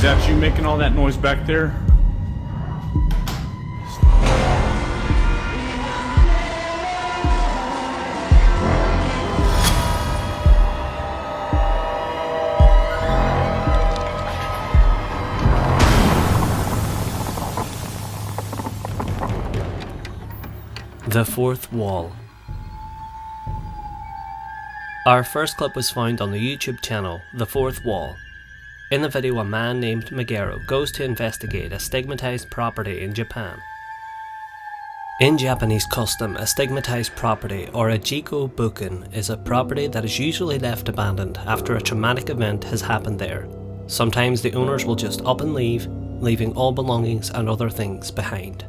that you making all that noise back there? The Fourth Wall. Our first clip was found on the YouTube channel The Fourth Wall. In the video, a man named Megero goes to investigate a stigmatized property in Japan. In Japanese custom, a stigmatized property, or a jiko-bukin, is a property that is usually left abandoned after a traumatic event has happened there. Sometimes the owners will just up and leave, leaving all belongings and other things behind.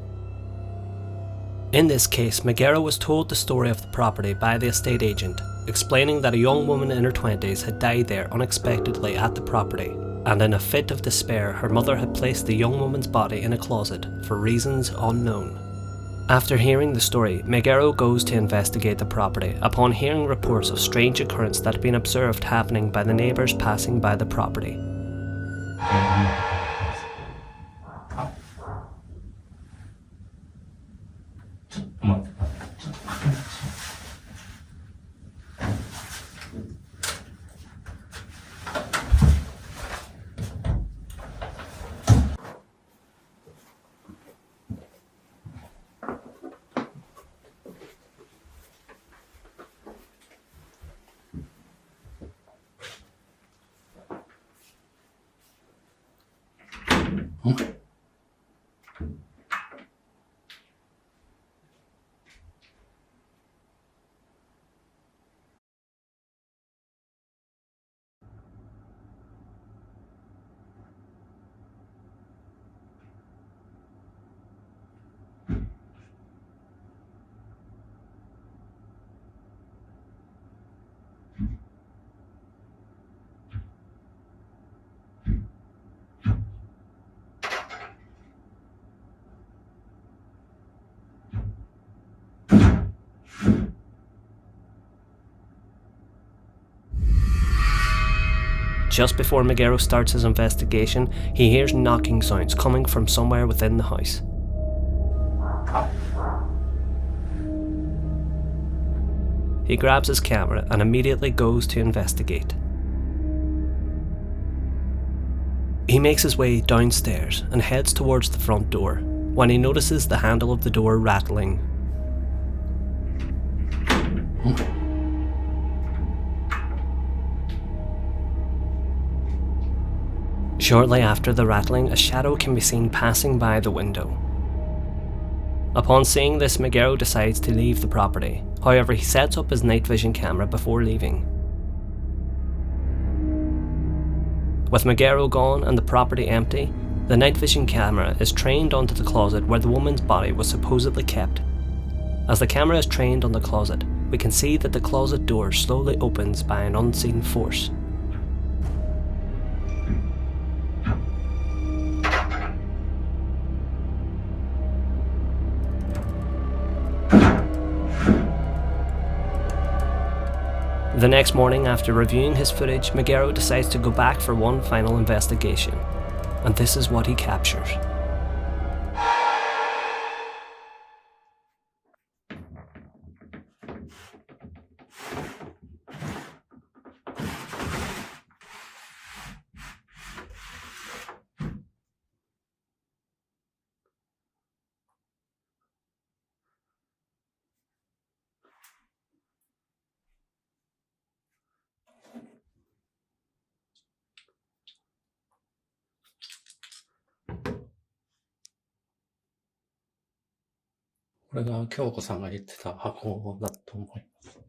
In this case, Megero was told the story of the property by the estate agent, explaining that a young woman in her 20s had died there unexpectedly at the property, and in a fit of despair her mother had placed the young woman's body in a closet for reasons unknown. After hearing the story, Megero goes to investigate the property upon hearing reports of strange occurrences that had been observed happening by the neighbours passing by the property. Just before Megero starts his investigation, he hears knocking sounds coming from somewhere within the house. He grabs his camera and immediately goes to investigate. He makes his way downstairs and heads towards the front door, when he notices the handle of the door rattling. Shortly after the rattling, a shadow can be seen passing by the window. Upon seeing this, Megero decides to leave the property. However, he sets up his night vision camera before leaving. With Megero gone and the property empty, the night vision camera is trained onto the closet where the woman's body was supposedly kept. As the camera is trained on the closet, we can see that the closet door slowly opens by an unseen force. The next morning, after reviewing his footage, Megero decides to go back for one final investigation, and this is what he captures.これが京子さんが言ってた箱だと思います。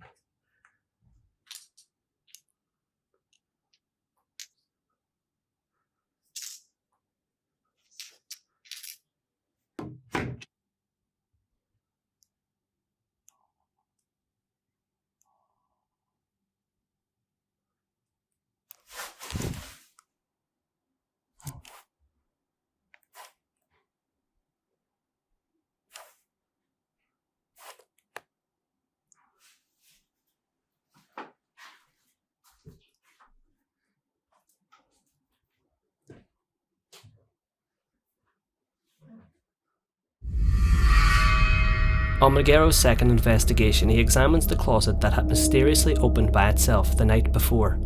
On Magero's second investigation, he examines the closet that had mysteriously opened by itself the night before.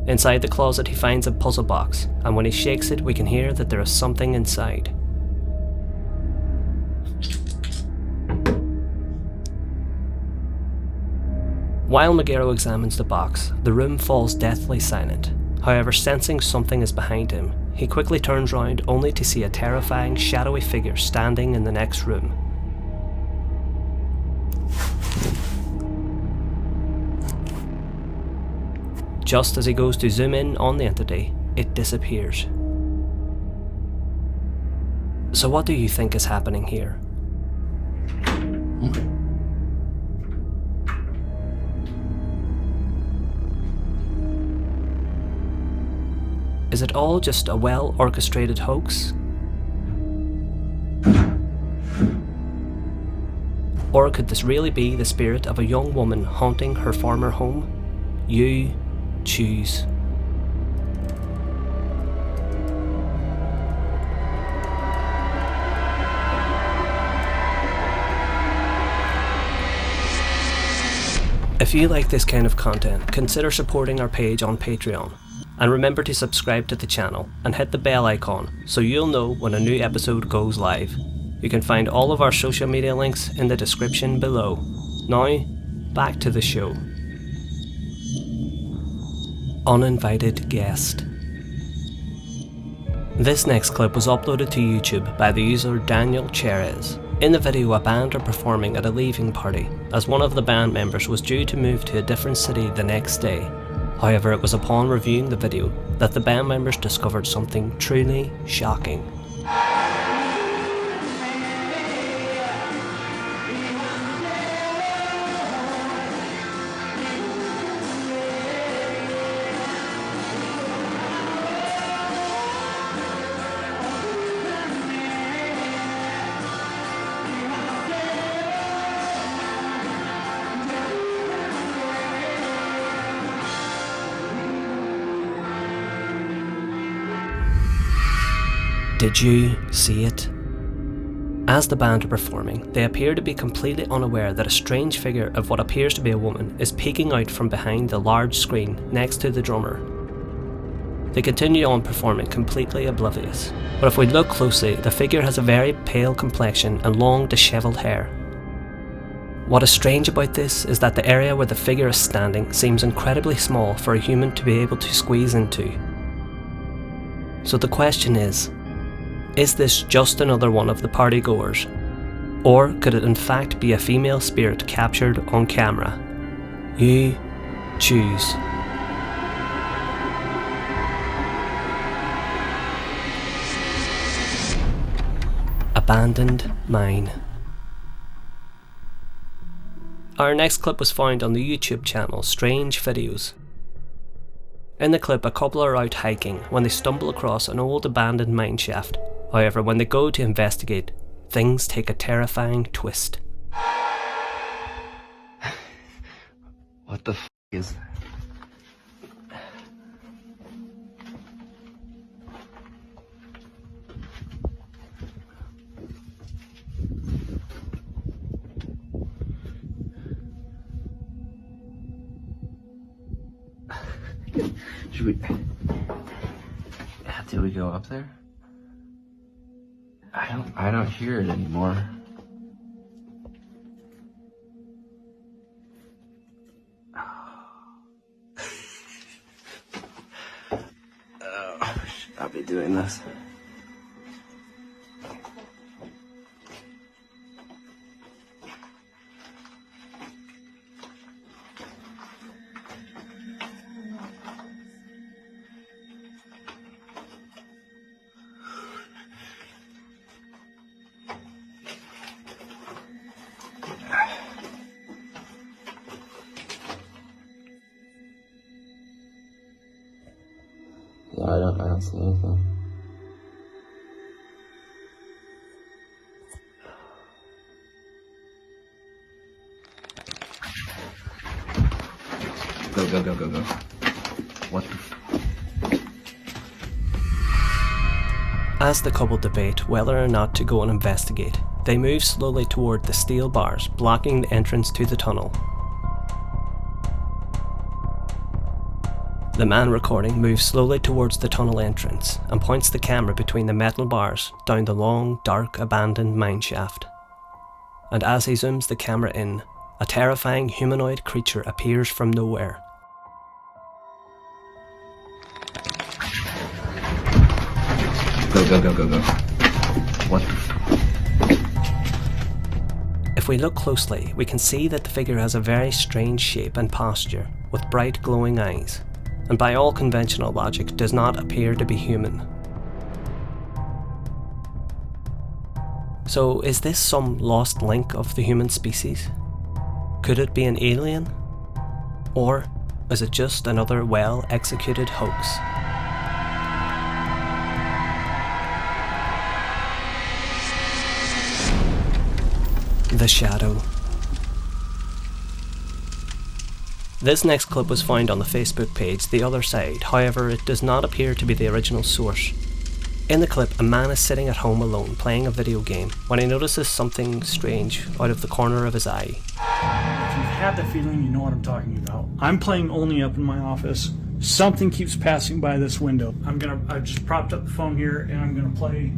Inside the closet he finds a puzzle box, and when he shakes it we can hear that there is something inside. While Magero examines the box, the room falls deathly silent. However, sensing something is behind him, he quickly turns round only to see a terrifying, shadowy figure standing in the next room. Just as he goes to zoom in on the entity, it disappears. So what do you think is happening here? Is it all just a well-orchestrated hoax? Or could this really be the spirit of a young woman haunting her former home? You choose. If you like this kind of content, consider supporting our page on Patreon. And remember to subscribe to the channel and hit the bell icon so you'll know when a new episode goes live. You can find all of our social media links in the description below. Now, back to the show. Uninvited guest. This next clip was uploaded to YouTube by the user Daniel Cherez. In the video, a band are performing at a leaving party, as one of the band members was due to move to a different city the next day. However, it was upon reviewing the video that the band members discovered something truly shocking. Did you see it? As the band are performing, they appear to be completely unaware that a strange figure of what appears to be a woman is peeking out from behind the large screen next to the drummer. They continue on performing completely oblivious, but if we look closely, the figure has a very pale complexion and long dishevelled hair. What is strange about this is that the area where the figure is standing seems incredibly small for a human to be able to squeeze into. So the question is this just another one of the partygoers? Or could it in fact be a female spirit captured on camera? You choose. Abandoned mine. Our next clip was found on the YouTube channel Strange Videos. In the clip, a couple are out hiking when they stumble across an old abandoned mine shaft. However, when they go to investigate, things take a terrifying twist. What the f*** is that? Should we... Did we go up there? I don't hear it anymore. Should I be doing this? Yeah, I don't see anything. Go. What the f... As the couple debate whether or not to go and investigate, they move slowly toward the steel bars blocking the entrance to the tunnel. The man recording moves slowly towards the tunnel entrance and points the camera between the metal bars down the long, dark, abandoned mine shaft. And as he zooms the camera in, a terrifying humanoid creature appears from nowhere. Go. What the If we look closely, we can see that the figure has a very strange shape and posture, with bright glowing eyes, and by all conventional logic does not appear to be human. So is this some lost link of the human species? Could it be an alien? Or is it just another well-executed hoax? The Shadow. This next clip was found on the Facebook page The Other Side, however it does not appear to be the original source. In the clip, a man is sitting at home alone playing a video game when he notices something strange out of the corner of his eye. If you've had the feeling, you know what I'm talking about. I'm playing only up in my office. Something keeps passing by this window. I just propped up the phone here and I'm gonna play.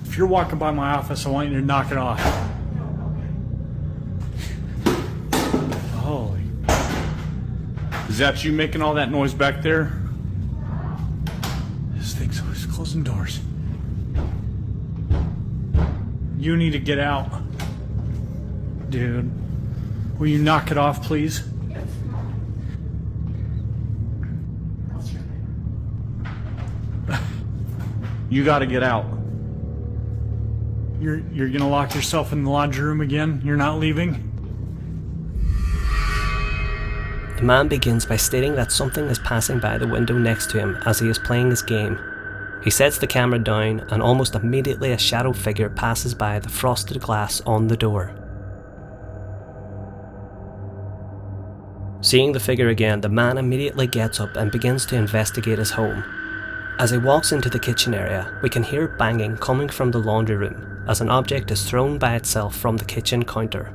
If you're walking by my office, I want you to knock it off. Holy. Is that you making all that noise back there? This thing's always closing doors. You need to get out. Dude. Will you knock it off, please? You gotta get out. You're gonna lock yourself in the laundry room again? You're not leaving? The man begins by stating that something is passing by the window next to him as he is playing his game. He sets the camera down and almost immediately a shadow figure passes by the frosted glass on the door. Seeing the figure again, the man immediately gets up and begins to investigate his home. As he walks into the kitchen area, we can hear banging coming from the laundry room as an object is thrown by itself from the kitchen counter.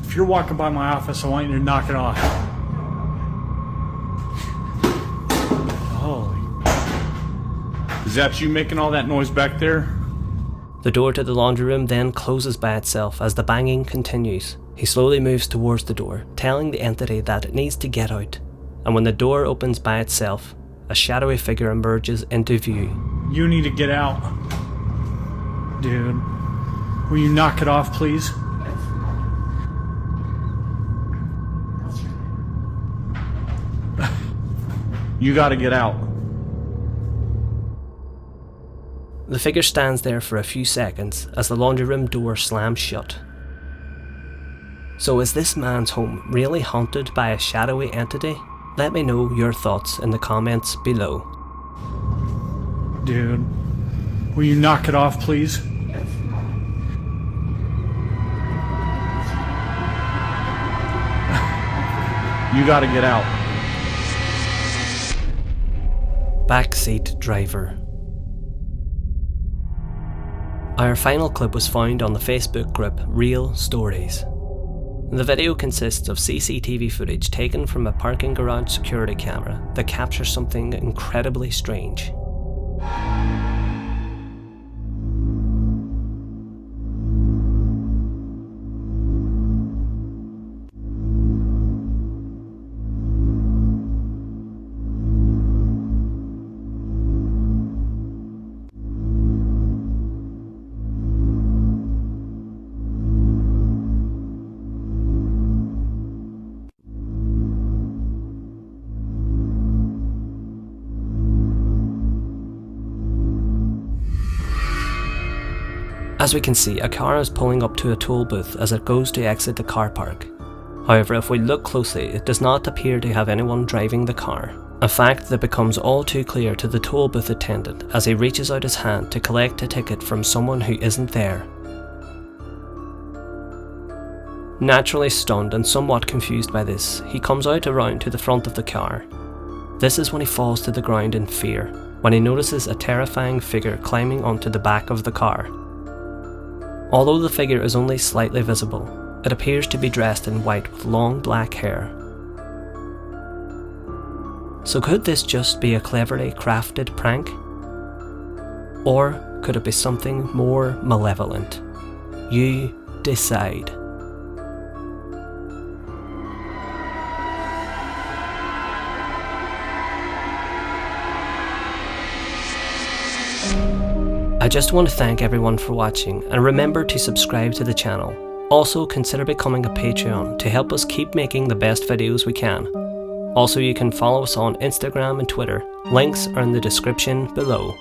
If you're walking by my office, I want you to knock it off. Holy. Is that you making all that noise back there? The door to the laundry room then closes by itself as the banging continues. He slowly moves towards the door, telling the entity that it needs to get out. And when the door opens by itself, a shadowy figure emerges into view. You need to get out. Dude. Will you knock it off, please? You gotta get out. The figure stands there for a few seconds as the laundry room door slams shut. So is this man's home really haunted by a shadowy entity? Let me know your thoughts in the comments below. Dude, will you knock it off, please? You gotta get out. Backseat driver. Our final clip was found on the Facebook group Real Stories. The video consists of CCTV footage taken from a parking garage security camera that captures something incredibly strange. As we can see, a car is pulling up to a toll booth as it goes to exit the car park. However, if we look closely, it does not appear to have anyone driving the car. A fact that becomes all too clear to the toll booth attendant as he reaches out his hand to collect a ticket from someone who isn't there. Naturally stunned and somewhat confused by this, he comes out around to the front of the car. This is when he falls to the ground in fear, when he notices a terrifying figure climbing onto the back of the car. Although the figure is only slightly visible, it appears to be dressed in white with long black hair. So could this just be a cleverly crafted prank? Or could it be something more malevolent? You decide. I just want to thank everyone for watching, and remember to subscribe to the channel. Also consider becoming a Patreon to help us keep making the best videos we can. Also, you can follow us on Instagram and Twitter. Links are in the description below.